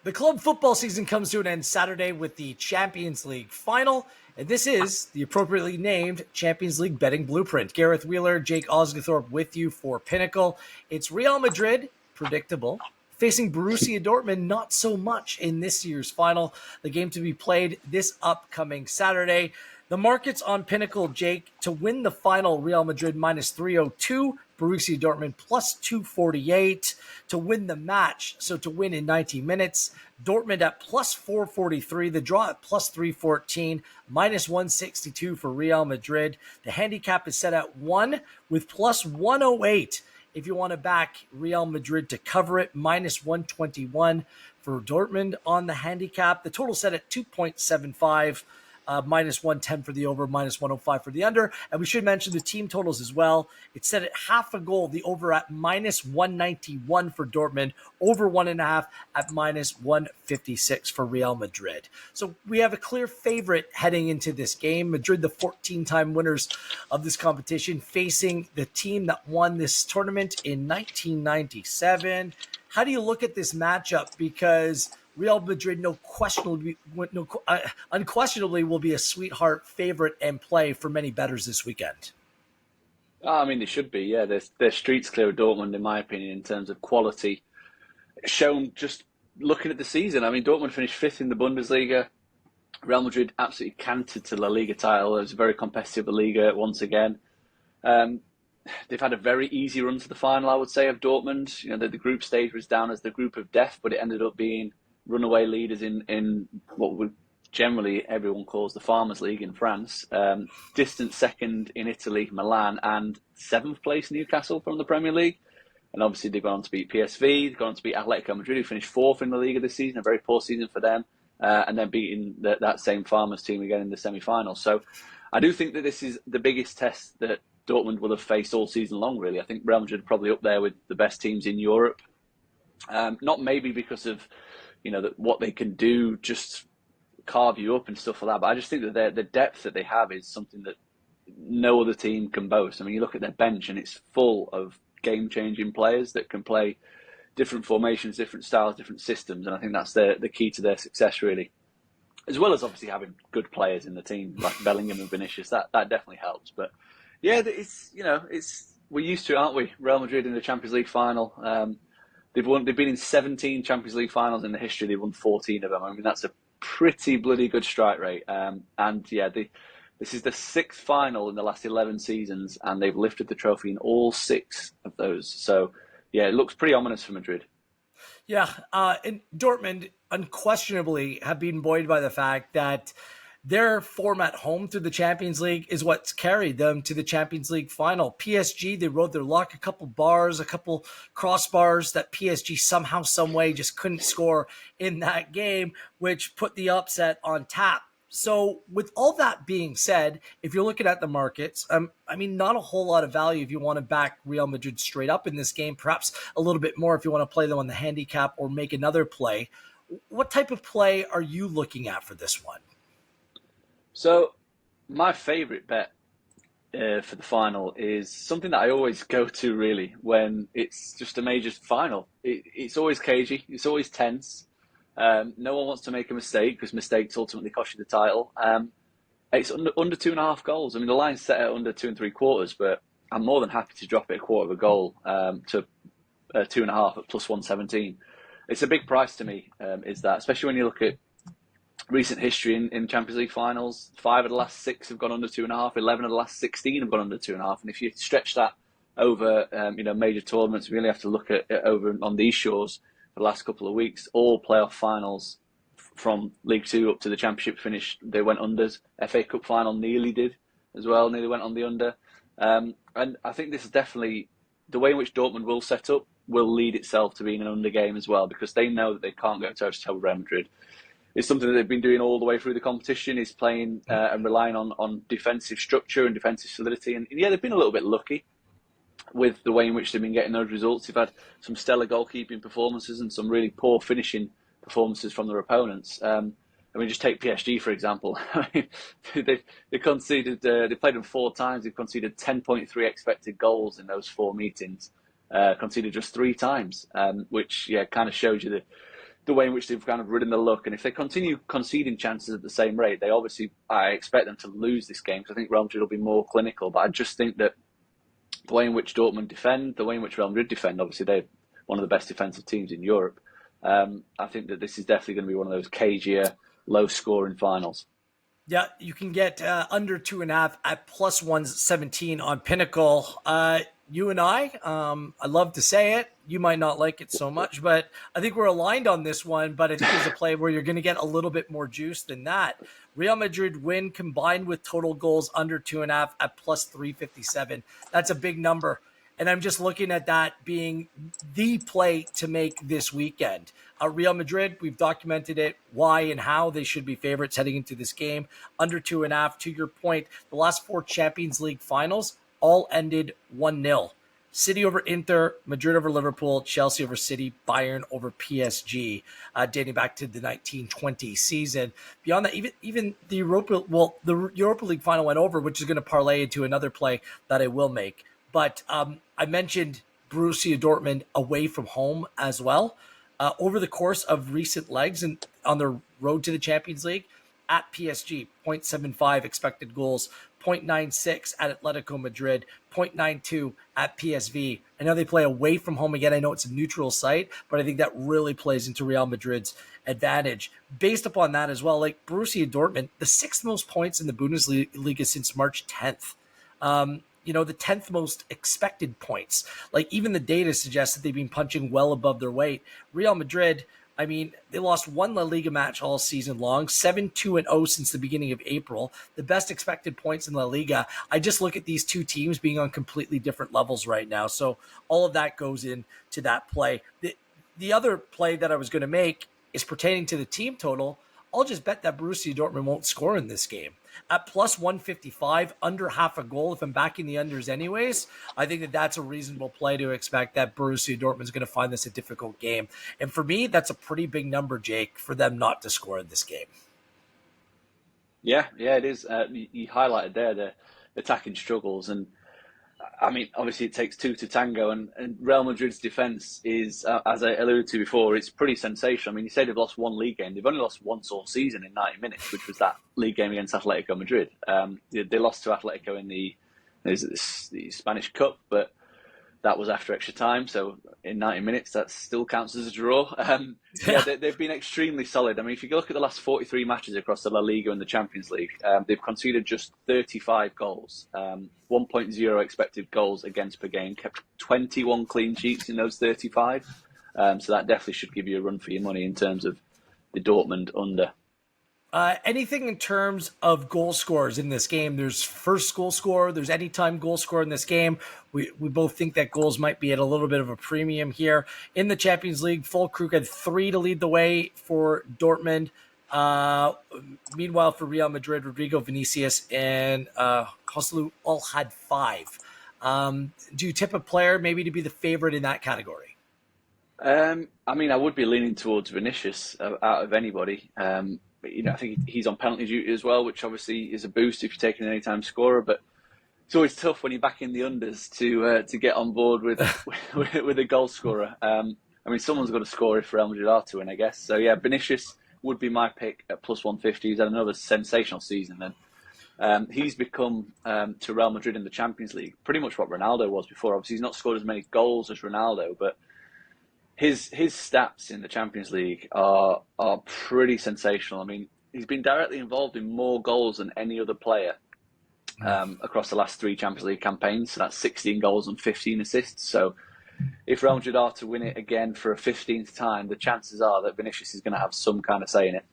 The club football season comes to an end Saturday with the Champions League final, and this is the appropriately named Champions League betting blueprint. Gareth Wheeler, Jake Osgathorpe with you for Pinnacle. It's Real Madrid, predictable, facing Borussia Dortmund, not so much in this year's final. The game to be played this upcoming Saturday. The markets on Pinnacle, Jake, to win the final, Real Madrid minus 302, Borussia Dortmund plus 248. To win the match, so to win in 90 minutes, Dortmund at plus 443, the draw at plus 314, minus 162 for Real Madrid. The handicap is set at 1 with plus 108. If you want to back Real Madrid to cover it, minus 121 for Dortmund on the handicap. The total set at 2.75. Minus 110 for the over, minus 105 for the under. And we should mention the team totals as well. It's set at half a goal, the over at minus 191 for Dortmund, over 1.5 at minus 156 for Real Madrid. So we have a clear favorite heading into this game. Madrid, the 14-time winners of this competition, facing the team that won this tournament in 1997. How do you look at this matchup? Because Real Madrid unquestionably will be a sweetheart favorite and play for many bettors this weekend. I mean, they should be, yeah. They're streets clear of Dortmund, in my opinion, in terms of quality. Shown just looking at the season. I mean, Dortmund finished fifth in the Bundesliga. Real Madrid absolutely cantered to the La Liga title. It was a very competitive La Liga once again. They've had a very easy run to the final, I would say, of Dortmund. You know, the group stage was down as the group of death, but it ended up being runaway leaders in what would generally everyone calls the Farmers League in France. Distant second in Italy, Milan, and seventh place Newcastle from the Premier League. And obviously they've gone on to beat PSV, they've gone on to beat Atletico Madrid, who finished fourth in the Liga this season, a very poor season for them, and then beating that same Farmers team again in the semi-finals. So I do think that this is the biggest test that Dortmund will have faced all season long, really. I think Real Madrid are probably up there with the best teams in Europe. Not maybe because of what they can do, just carve you up and stuff like that. But I just think that the depth that they have is something that no other team can boast. I mean, you look at their bench and it's full of game-changing players that can play different formations, different styles, different systems. And I think that's the key to their success, really. As well as obviously having good players in the team, like Bellingham and Vinicius. That definitely helps. But yeah, we're used to it, aren't we? Real Madrid in the Champions League final. They've been in 17 Champions League finals in the history. They've won 14 of them. I mean, that's a pretty bloody good strike rate. And yeah, this is the sixth final in the last 11 seasons, and they've lifted the trophy in all 6 of those. So yeah, it looks pretty ominous for Madrid. Yeah, and Dortmund unquestionably have been buoyed by the fact that their form at home through the Champions League is what's carried them to the Champions League final. PSG, they rode their luck, a couple crossbars that PSG somehow, some way just couldn't score in that game, which put the upset on tap. So with all that being said, if you're looking at the markets, I mean, not a whole lot of value if you want to back Real Madrid straight up in this game, perhaps a little bit more if you want to play them on the handicap or make another play. What type of play are you looking at for this one? So my favourite bet for the final is something that I always go to, really, when it's just a major final. It's always cagey. It's always tense. No one wants to make a mistake because mistakes ultimately cost you the title. It's under 2.5 goals. I mean, the line's set at under 2 3/4, but I'm more than happy to drop it a quarter of a goal to 2.5 at plus 117. It's a big price to me, is that, especially when you look at recent history in Champions League finals. 5 of the last 6 have gone under 2.5. 11 of the last 16 have gone under 2.5. And if you stretch that over, major tournaments, we really have to look at it over on these shores for the last couple of weeks. All playoff finals from League Two up to the Championship finish, they went unders. FA Cup final nearly did as well. Nearly went on the under. And I think this is definitely the way in which Dortmund will set up will lead itself to being an under game as well, because they know that they can't go toe-to-toe with Real Madrid. It's something that they've been doing all the way through the competition, is playing and relying on defensive structure and defensive solidity. And yeah, they've been a little bit lucky with the way in which they've been getting those results. They've had some stellar goalkeeping performances and some really poor finishing performances from their opponents. I mean, just take PSG, for example. I mean, they conceded, they played them 4 times. They've conceded 10.3 expected goals in those 4 meetings. Conceded just 3 times, which kind of shows you the way in which they've kind of ridden the luck. And if they continue conceding chances at the same rate, I expect them to lose this game, because I think Real Madrid will be more clinical. But I just think that the way in which Dortmund defend, the way in which Real Madrid defend, obviously they're one of the best defensive teams in Europe. I think that this is definitely going to be one of those cagier, low-scoring finals. Yeah, you can get under 2.5 at plus 117 on Pinnacle. You and I love to say it. You might not like it so much, but I think we're aligned on this one. But I think there's a play where you're going to get a little bit more juice than that. Real Madrid win combined with total goals under 2.5 at plus 357. That's a big number. And I'm just looking at that being the play to make this weekend. Real Madrid, we've documented it, why and how they should be favorites heading into this game. Under 2.5, to your point, the last 4 Champions League finals all ended 1-0. City over Inter, Madrid over Liverpool, Chelsea over City, Bayern over PSG, dating back to the 1920 season. Beyond that, even the Europa League final went over, which is going to parlay into another play that I will make. But I mentioned Borussia Dortmund away from home as well. Over the course of recent legs and on their road to the Champions League, at PSG, 0.75 expected goals, 0.96 at Atletico Madrid, 0.92 at PSV. I know they play away from home again. I know it's a neutral site, but I think that really plays into Real Madrid's advantage. Based upon that as well, like Borussia Dortmund, the 6th most points in the Bundesliga since March 10th. The 10th most expected points. Like even the data suggests that they've been punching well above their weight. Real Madrid, I mean, they lost 1 La Liga match all season long, 7-2-0 since the beginning of April, the best expected points in La Liga. I just look at these two teams being on completely different levels right now. So all of that goes into that play. The other play that I was going to make is pertaining to the team total. I'll just bet that Borussia Dortmund won't score in this game. At plus 155, under half a goal, if I'm backing the unders anyways, I think that that's a reasonable play to expect that Borussia Dortmund is going to find this a difficult game. And for me, that's a pretty big number, Jake, for them not to score in this game. Yeah, it is. You highlighted there the attacking struggles. And I mean, obviously it takes 2 to tango, and Real Madrid's defence is, as I alluded to before, it's pretty sensational. I mean, you say they've lost 1 league game. They've only lost once all season in 90 minutes, which was that league game against Atletico Madrid. They lost to Atletico in the Spanish Cup, but that was after extra time. So in 90 minutes, that still counts as a draw. They've been extremely solid. I mean, if you look at the last 43 matches across the La Liga and the Champions League, they've conceded just 35 goals, 1.0 expected goals against per game, kept 21 clean sheets in those 35. So that definitely should give you a run for your money in terms of the Dortmund under. Anything in terms of goal scorers in this game? There's first goal scorer. There's anytime goal scorer in this game. We both think that goals might be at a little bit of a premium here. In the Champions League, Füllkrug had 3 to lead the way for Dortmund. Meanwhile, for Real Madrid, Rodrigo, Vinicius, and Joselu all had 5. Do you tip a player maybe to be the favorite in that category? I mean, I would be leaning towards Vinicius out of anybody. I think he's on penalty duty as well, which obviously is a boost if you're taking an anytime scorer. But it's always tough when you're back in the unders to get on board with a goal scorer. I mean, someone's got to score if Real Madrid are to win, I guess. So yeah, Vinicius would be my pick at plus 150. He's had another sensational season, and he's become to Real Madrid in the Champions League pretty much what Ronaldo was before. Obviously, he's not scored as many goals as Ronaldo, but his stats in the Champions League are pretty sensational. I mean, he's been directly involved in more goals than any other player across the last 3 Champions League campaigns. So that's 16 goals and 15 assists. So if Real Madrid are to win it again for a 15th time, the chances are that Vinicius is going to have some kind of say in it.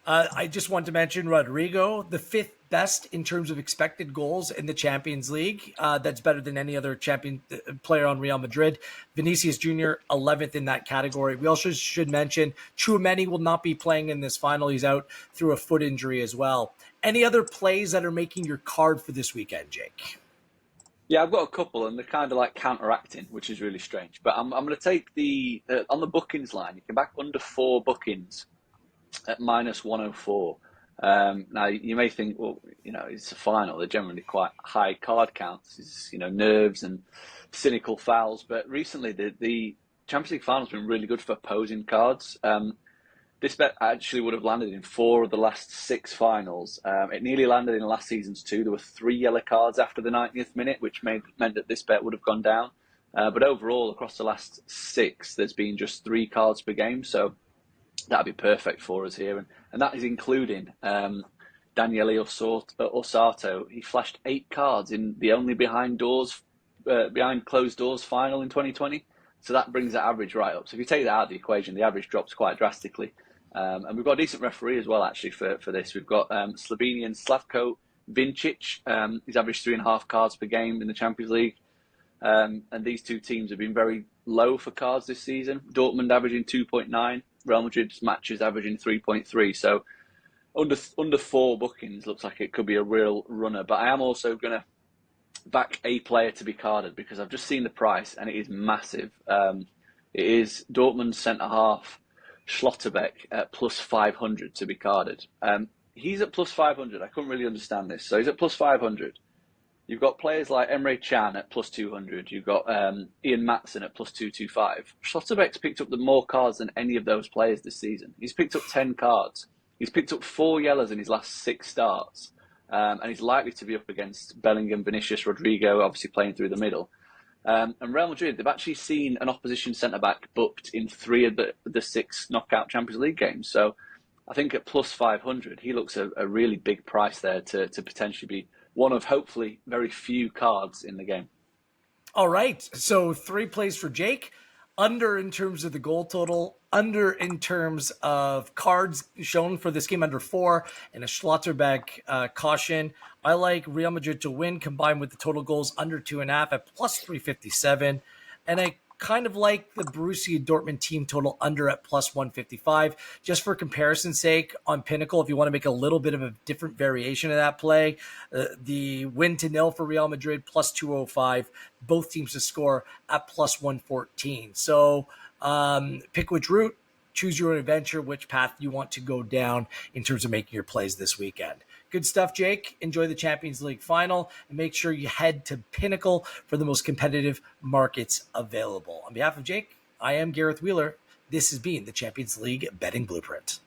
I just want to mention Rodrigo, the 5th best in terms of expected goals in the Champions League. That's better than any other champion player on Real Madrid. Vinicius Jr., 11th in that category. We also should mention Tchouaméni will not be playing in this final. He's out through a foot injury as well. Any other plays that are making your card for this weekend, Jake? Yeah, I've got a couple, and they're kind of like counteracting, which is really strange. But I'm going to take on the bookings line, you can back under 4 bookings at minus 104. Now, you may think, well, it's a final. They're generally quite high card counts. It's, nerves and cynical fouls. But recently, the Champions League final's been really good for opposing cards. This bet actually would have landed in 4 of the last 6 finals. It nearly landed in last season's 2. There were 3 yellow cards after the 90th minute, which meant that this bet would have gone down. But overall, across the last 6, there's been just 3 cards per game, so that'd be perfect for us here. And that is including Daniele Orsato. He flashed 8 cards in the only behind closed doors final in 2020. So that brings the average right up. So if you take that out of the equation, the average drops quite drastically. And we've got a decent referee as well, actually, for this. We've got Slovenian Slavko Vincic. He's averaged 3.5 cards per game in the Champions League. And these two teams have been very low for cards this season. Dortmund averaging 2.9. Real Madrid's matches averaging 3.3. So under 4 bookings looks like it could be a real runner. But I am also going to back a player to be carded because I've just seen the price and it is massive. It is Dortmund centre-half Schlotterbeck at plus 500 to be carded. He's at plus 500. I couldn't really understand this. So he's at plus 500. You've got players like Emre Can at plus 200. You've got Ian Matson at plus 225. Schlotterbeck's picked up the more cards than any of those players this season. He's picked up 10 cards. He's picked up 4 yellows in his last 6 starts. And he's likely to be up against Bellingham, Vinicius, Rodrigo, obviously playing through the middle. And Real Madrid, they've actually seen an opposition centre-back booked in 3 of the 6 knockout Champions League games. So I think at plus 500, he looks a really big price there to potentially be one of hopefully very few cards in the game. All right. So 3 plays for Jake. Under in terms of the goal total, under in terms of cards shown for this game, under 4, and a Schlotterbeck caution. I like Real Madrid to win combined with the total goals under 2.5 at plus 357. And I kind of like the Borussia Dortmund team total under at plus 155. Just for comparison's sake, on Pinnacle, if you want to make a little bit of a different variation of that play, the win to nil for Real Madrid plus 205, both teams to score at plus 114. So pick which route, choose your own adventure, which path you want to go down in terms of making your plays this weekend. Good stuff, Jake. Enjoy the Champions League final and make sure you head to Pinnacle for the most competitive markets available. On behalf of Jake, I am Gareth Wheeler. This has been the Champions League Betting Blueprint.